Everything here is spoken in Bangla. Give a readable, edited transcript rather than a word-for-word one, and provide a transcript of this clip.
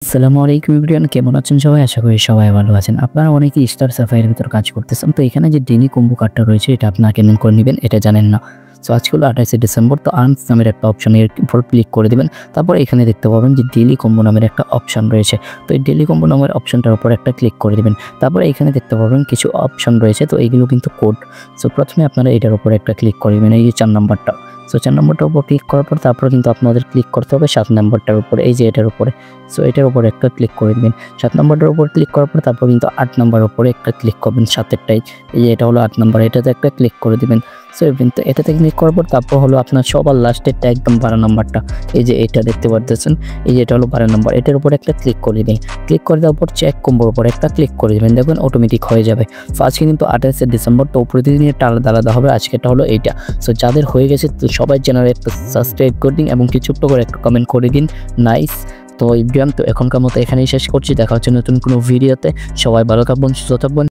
আসসালামু আলাইকুম এভরিওয়ান, কেমন আছেন সবাই? আশা করি সবাই ভালো আছেন। আপনারা অনেকেই স্টার সাফাইয়ের ভিতর কাজ করতেছেন। তো এখানে যে ডেইলি কম্বো কার্ডটা রয়েছে এটা আপনারা কেমন করে নিবেন এটা জানেন না। সো আজকে হলো 28শে ডিসেম্বর। তো আর্নস নামের একটা অপশনের উপর ক্লিক করে দিবেন। তারপর এখানে দেখতে পাবেন যে ডেইলি কম্বো নামের একটা অপশন রয়েছে। তো এই ডেইলি কম্বো নামের অপশনটার উপর একটা ক্লিক করে দিবেন। তারপরে এখানে দেখতে পাবেন কিছু অপশন রয়েছে। তো এইগুলো কিন্তু কোড। সো প্রথমে আপনারা এটার উপর একটা ক্লিক করে দিবেন, এই যে 4 নাম্বারটা। সো 4 নাম্বারটার উপর ক্লিক করার পর তারপর কিন্তু আপনাদের ক্লিক করতে হবে 7 নাম্বারটার উপরে, এই যে এটার উপরে। সো এটার উপরে একটা ক্লিক করে দিবেন। 7 নাম্বারটার উপর ক্লিক করার পর তারপর কিন্তু 8 নাম্বারের উপরে একটা ক্লিক করবেন, 7এরটাই। এই যে এটা হলো 8 নাম্বার, এটাতে একটা ক্লিক করে দিবেন। সো কিন্তু এটাতে ক্লিক করার পর তারপর হলো আপনার সবার লাস্টেরটা একদম 12 নাম্বারটা, এই যে এটা দেখতে পারতেছেন, এই যে এটা হলো 12 নাম্বার, এটার উপরে একটা ক্লিক করে দিন। ক্লিক করে দেওয়ার পর চেক কম্বোর উপর একটা ক্লিক করে দিবেন, দেখবেন অটোমেটিক হয়ে যাবে। তো আজকে কিন্তু 28শে ডিসেম্বর, তো প্রতিদিনের আলাদা আলাদা হবে, আজকেটা হলো এইটা। সো যাদের হয়ে গেছে তো সবাই চ্যানেলে একটা সাবস্ক্রাইব করে দিন এবং কি ছোট্ট করে একটা কমেন্ট করে দিন, নাইস। তো এভরিওয়ান, তো এখনকার মতো এখানেই শেষ করছি। দেখা হচ্ছে নতুন কোনো ভিডিওতে। সবাই ভালো থাকবেন, সুস্থ থাকবেন।